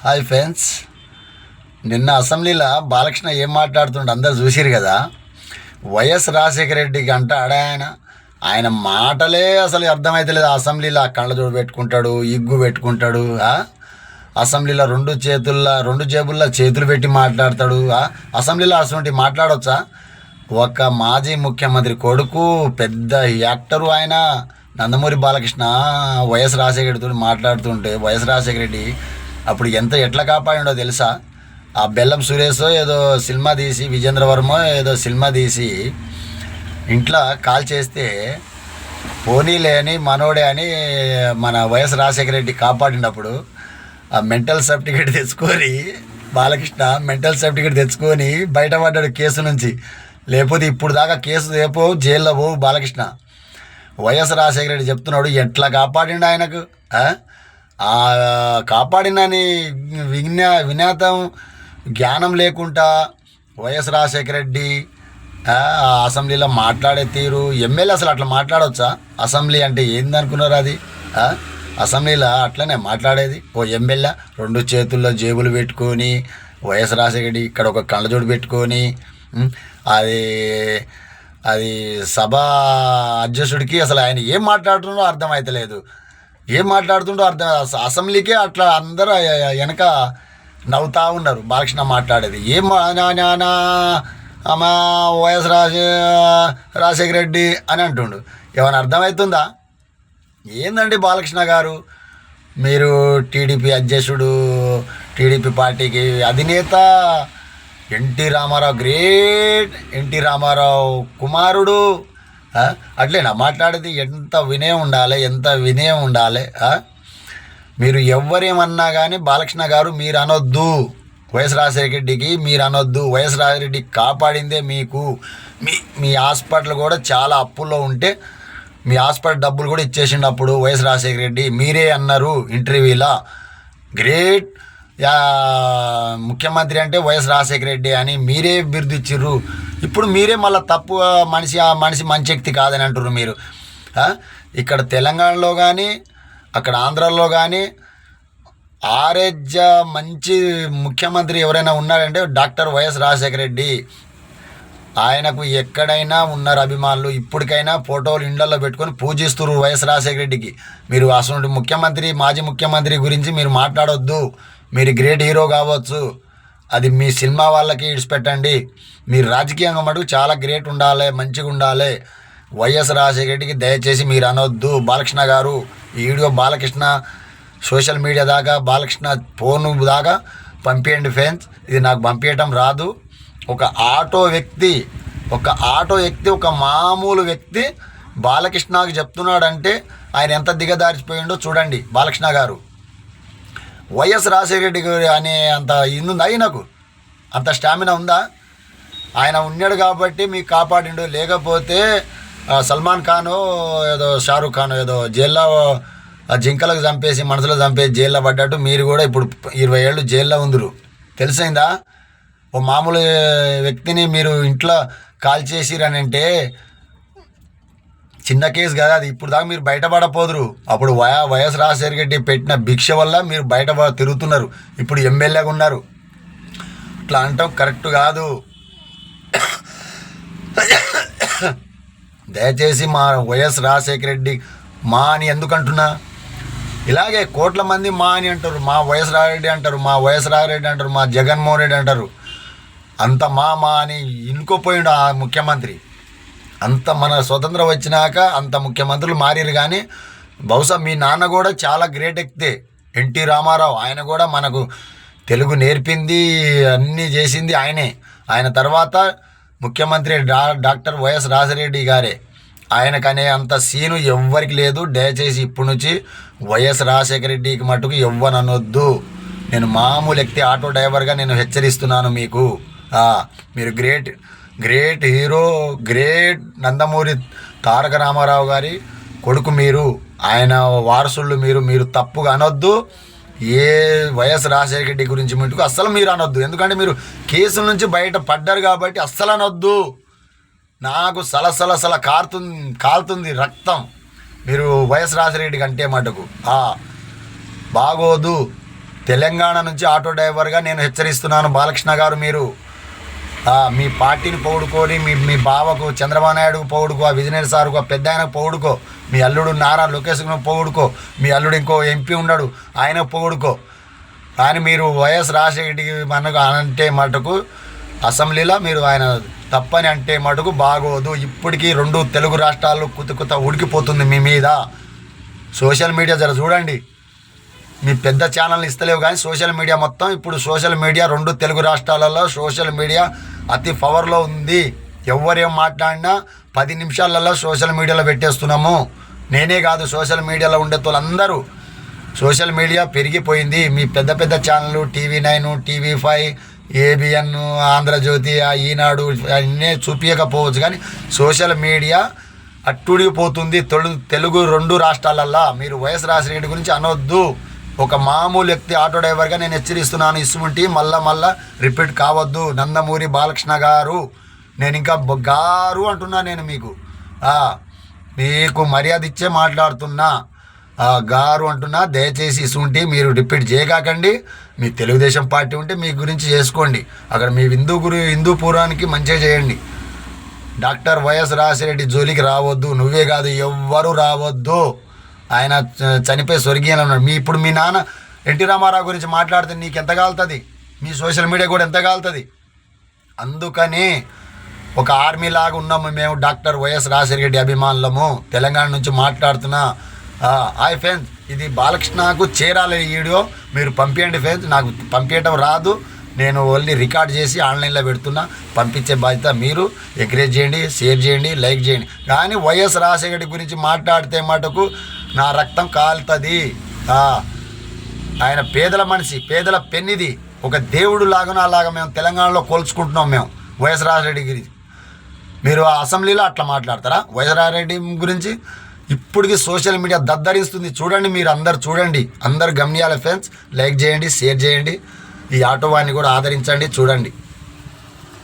Hi friends. నిన్న అసెంబ్లీలో బాలకృష్ణ ఏం మాట్లాడుతుండే అందరు చూసిరు కదా. వైఎస్ రాజశేఖర రెడ్డికి అంటాడు ఆయన మాటలే అసలు అర్థమైతలేదు. అసెంబ్లీలో కళ్ళజోడు పెట్టుకుంటాడు, ఇగ్గు పెట్టుకుంటాడు. అసెంబ్లీలో రెండు జేబుల్లో చేతులు పెట్టి మాట్లాడతాడు. అసెంబ్లీలో అసలు మాట్లాడవచ్చా? ఒక మాజీ ముఖ్యమంత్రి కొడుకు, పెద్ద యాక్టరు ఆయన నందమూరి బాలకృష్ణ వైఎస్ రాజశేఖర రెడ్డితో మాట్లాడుతుంటే వైఎస్ రాజశేఖర రెడ్డి అప్పుడు ఎట్లా కాపాడిండో తెలుసా? ఆ బెల్లం సురేష్ ఏదో సినిమా తీసి, విజేంద్రవర్మ ఏదో సినిమా తీసి ఇంట్లో కాల్ చేస్తే పోనీలే అని మనోడే అని మన వైఎస్ రాజశేఖర రెడ్డి కాపాడినప్పుడు ఆ మెంటల్ సర్టిఫికేట్ తెచ్చుకొని బాలకృష్ణ మెంటల్ సర్టిఫికేట్ తెచ్చుకొని బయటపడ్డాడు కేసు నుంచి. లేకపోతే ఇప్పుడు దాకా కేసు రేపు జైల్లో పోవు బాలకృష్ణ. వైఎస్ రాజశేఖర రెడ్డి చెప్తున్నాడు ఎట్లా కాపాడిండు ఆయనకు. కాపాడినని వినాతం జ్ఞానం లేకుండా వైఎస్ రాజశేఖర రెడ్డి అసెంబ్లీలో మాట్లాడే తీరు. ఎమ్మెల్యే అసలు అట్లా మాట్లాడవచ్చా? అసెంబ్లీ అంటే ఏందనుకున్నారు అది? అసెంబ్లీలో అట్లనే మాట్లాడేది. ఓ ఎమ్మెల్యే రెండు చేతుల్లో జేబులు పెట్టుకొని వైఎస్ రాజశేఖర రెడ్డి ఇక్కడ ఒక కళ్ళజోడు పెట్టుకొని అది అది సభ అధ్యక్షుడికి అసలు ఆయన ఏం మాట్లాడుతుండో అర్థమవుతలేదు. ఏం మాట్లాడుతుండో అసెంబ్లీకే అట్లా అందరూ వెనక నవ్వుతా ఉన్నారు బాలకృష్ణ మాట్లాడేది. ఏం మా వైఎస్ రాజశేఖర రెడ్డి అని అంటుండు. ఏమైనా అర్థమవుతుందా? ఏందండి బాలకృష్ణ గారు, మీరు టీడీపీ అధ్యక్షుడు, టీడీపీ పార్టీకి అధినేత, NT Rama Rao great, NT Rama Rao కుమారుడు, అట్లేనా మాట్లాడేది? ఎంత వినయం ఉండాలి. మీరు ఎవరేమన్నా కానీ బాలకృష్ణ గారు మీరు అనొద్దు. వైఎస్ రాజశేఖర రెడ్డికి మీరు అనొద్దు. వైఎస్ రాజశేఖర రెడ్డి కాపాడిందే మీకు. మీ హాస్పిటల్ కూడా చాలా అప్పుల్లో ఉంటే మీ హాస్పిటల్ డబ్బులు కూడా ఇచ్చేసినప్పుడు వైఎస్ రాజశేఖర రెడ్డి మీరే అన్నారు ఇంటర్వ్యూలో, గ్రేట్ ముఖ్యమంత్రి అంటే వైఎస్ రాజశేఖర రెడ్డి అని మీరే బిరుదు ఇచ్చిర్రు. ఇప్పుడు మీరే మళ్ళీ తప్పు మనిషి మంచి వ్యక్తి కాదని అంటున్నారు మీరు. ఇక్కడ తెలంగాణలో కానీ అక్కడ ఆంధ్రాలో కానీ ఆరోగ్య మంచి ముఖ్యమంత్రి ఎవరైనా ఉన్నారంటే డాక్టర్ వైఎస్ రాజశేఖర రెడ్డి. ఆయనకు ఎక్కడైనా ఉన్నారు అభిమానులు. ఇప్పటికైనా ఫోటోలు ఇండ్లలో పెట్టుకొని పూజిస్తున్నారు వైఎస్ రాజశేఖర రెడ్డికి. మీరు అసలు ముఖ్యమంత్రి, మాజీ ముఖ్యమంత్రి గురించి మీరు మాట్లాడొద్దు. మీరు గ్రేట్ హీరో కావచ్చు, అది మీ సినిమా వాళ్ళకి ఇడిచిపెట్టండి. మీరు రాజకీయంగా మటుకు చాలా గ్రేట్ ఉండాలి, మంచిగా ఉండాలి. వైఎస్ రాజశేఖర రెడ్డికి దయచేసి మీరు అనొద్దు. బాలకృష్ణ గారు ఈ వీడియో బాలకృష్ణ సోషల్ మీడియా దాకా, బాలకృష్ణ ఫోన్ దాకా పంపించండి ఫ్రెండ్స్. ఇది నాకు పంపించటం రాదు. ఒక ఆటో వ్యక్తి, ఒక మామూలు వ్యక్తి బాలకృష్ణకి చెప్తున్నాడంటే ఆయన ఎంత దిగదారిపోయిండో చూడండి. బాలకృష్ణ గారు వైఎస్ రాజశేఖర రెడ్డి అనే అంత ఇందుందా ఆయనకు? అంత స్టామినా ఉందా? ఆయన ఉన్నాడు కాబట్టి మీకు కాపాడిండు. లేకపోతే సల్మాన్ ఖాను ఏదో షారూఖ్ ఖాన్ ఏదో జైల్లో జింకలకు చంపేసి మనసులో చంపేసి జైల్లో పడ్డట్టు మీరు కూడా ఇప్పుడు 20 ఏళ్ళు జైల్లో ఉందరు. తెలిసిందా? ఓ మామూలు వ్యక్తిని మీరు ఇంట్లో కాల్ చేసిరని అంటే చిన్న కేసు కదా అది. ఇప్పుడు దాకా మీరు బయటపడపోదురు. అప్పుడు వైఎస్ రాజశేఖర రెడ్డి పెట్టిన భిక్ష వల్ల మీరు బయట తిరుగుతున్నారు. ఇప్పుడు ఎమ్మెల్యేగా ఉన్నారు. ఇట్లా అంటాం కరెక్ట్ కాదు. దయచేసి మా వైఎస్ రాజశేఖర రెడ్డి మా అని ఎందుకు అంటున్నా? ఇలాగే కోట్ల మంది మా అని అంటారు. మా వైఎస్ రాజరెడ్డి అంటారు, మా వైఎస్ రాజరెడ్డి అంటారు, మా జగన్మోహన్ రెడ్డి అంటారు. అంత మా అని ఇనుకోపోయిండు ఆ ముఖ్యమంత్రి. అంత మన స్వతంత్రం వచ్చినాక అంత ముఖ్యమంత్రులు మారారు. కానీ బహుశా మీ నాన్న కూడా చాలా గ్రేట్ ఎక్కితే ఎన్టీ రామారావు. ఆయన కూడా మనకు తెలుగు నేర్పింది, అన్నీ చేసింది ఆయనే. ఆయన తర్వాత ముఖ్యమంత్రి డాక్టర్ వైఎస్ రాజశేఖర గారే. ఆయనకనే అంత సీను ఎవ్వరికి లేదు. దయచేసి ఇప్పటి నుంచి వైఎస్ రాజశేఖర రెడ్డికి మటుకు ఎవ్వనొద్దు. నేను మామూలు వ్యక్తి, ఆటో డ్రైవర్గా నేను హెచ్చరిస్తున్నాను మీకు. మీరు great hero, great Nandamuri Taraka Ramarao గారి కొడుకు మీరు, ఆయన వారసుళ్ళు మీరు తప్పుగా అనొద్దు. ఏ వైఎస్ రాజశేఖర రెడ్డి గురించి మటుకు అస్సలు మీరు అనొద్దు. ఎందుకంటే మీరు కేసుల నుంచి బయట పడ్డారు కాబట్టి అస్సలు అనొద్దు. నాకు సలసల కాలుతుంది రక్తం మీరు వైఎస్ రాజశేఖర రెడ్డి కంటే మటుకు బాగోదు. తెలంగాణ నుంచి ఆటో డ్రైవర్గా నేను హెచ్చరిస్తున్నాను బాలకృష్ణ గారు. మీరు మీ పార్టీని పౌడుకొని మీ బావకు చంద్రబాబు నాయుడుకు పౌడుకో, ఆ విజయనగర సార్కు, ఆ పెద్ద ఆయనకు పౌడుకో, మీ అల్లుడు నారా లోకేష్కు పౌడుకో, మీ అల్లుడు ఇంకో ఎంపీ ఉన్నాడు ఆయన పౌడుకో. కానీ మీరు వైఎస్ రాజశేఖరెడ్డికి మనకు అంటే మటుకు అసెంబ్లీలో మీరు ఆయన తప్పని అంటే మటుకు బాగోదు. ఇప్పటికీ 2 తెలుగు రాష్ట్రాల్లో కుత ఉడికిపోతుంది మీ మీద. సోషల్ మీడియా జర చూడండి, మీ పెద్ద ఛానల్ని ఇస్తలేవు కానీ సోషల్ మీడియా మొత్తం ఇప్పుడు సోషల్ మీడియా 2 తెలుగు రాష్ట్రాలలో సోషల్ మీడియా అతి పవర్లో ఉంది. ఎవరేం మాట్లాడినా 10 నిమిషాలలో సోషల్ మీడియాలో పెట్టేస్తున్నాము. నేనే కాదు, సోషల్ మీడియాలో ఉండే వాళ్ళందరూ. సోషల్ మీడియా పెరిగిపోయింది. మీ పెద్ద పెద్ద ఛానళ్ళు TV9, TV5, ABN, ఆంధ్రజ్యోతి, ఈనాడు అన్నీ చూపించకపోవచ్చు కానీ సోషల్ మీడియా అట్టుడిగిపోతుంది తెలుగు 2 రాష్ట్రాలల్లో. మీరు వైఎస్ రాజశేఖర గురించి అనొద్దు. ఒక మామూలు వ్యక్తి ఆటో డ్రైవర్గా నేను హెచ్చరిస్తున్నాను. ఇసుముంటి మళ్ళా రిపీట్ కావద్దు. నందమూరి బాలకృష్ణ గారు, నేను ఇంకా గారు అంటున్నా. నేను మీకు మర్యాద ఇచ్చే మాట్లాడుతున్నా, గారు అంటున్నా. దయచేసి ఇసుంటి మీరు రిపీట్ చేయకండి. మీ తెలుగుదేశం పార్టీ ఉంటే మీ గురించి చేసుకోండి. అక్కడ మీ హిందూపురానికి మంచిగా చేయండి. డాక్టర్ వైఎస్ రాజశేఖర జోలికి రావద్దు. నువ్వే కాదు, ఎవ్వరూ రావద్దు. ఆయన చనిపోయి స్వర్గీయంలో ఉన్నాడు. ఇప్పుడు మీ నాన్న ఎన్టీ రామారావు గురించి మాట్లాడితే నీకు ఎంత కాలుతుంది, మీ సోషల్ మీడియా కూడా ఎంత కాలుతుంది. అందుకని ఒక ఆర్మీ లాగా ఉన్నాము మేము, డాక్టర్ వైఎస్ రాజశేఖర రెడ్డి అభిమానులము. తెలంగాణ నుంచి మాట్లాడుతున్నా. హాయ్ ఫ్రెండ్స్, ఇది బాలకృష్ణకు చేరాలి ఈ వీడియో. మీరు పంపించండి ఫ్రెండ్స్. నాకు పంపించడం రాదు, నేను ఓన్లీ రికార్డ్ చేసి ఆన్లైన్లో పెడుతున్నా. పంపించే బాధ్యత మీరు. ఎంకరేజ్ చేయండి, షేర్ చేయండి, లైక్ చేయండి. కానీ వైఎస్ రాజశేఖర గురించి మాట్లాడితే మటుకు నా రక్తం కాలుతుంది. ఆయన పేదల మనిషి, పేదల పెన్నిది. ఒక దేవుడు లాగా అలాగా మేము తెలంగాణలో కోల్చుకుంటున్నాం మేము వైఎస్ రాజశేఖర గురించి. మీరు ఆ అసెంబ్లీలో అట్లా మాట్లాడతారా వైఎస్ రాజశేఖర గురించి? ఇప్పటికీ సోషల్ మీడియా దద్దరిస్తుంది. చూడండి, మీరు అందరు చూడండి, అందరు గమనియాలి ఫ్రెండ్స్. లైక్ చేయండి, షేర్ చేయండి. ఈ ఆటో వాడిని కూడా ఆదరించండి. చూడండి.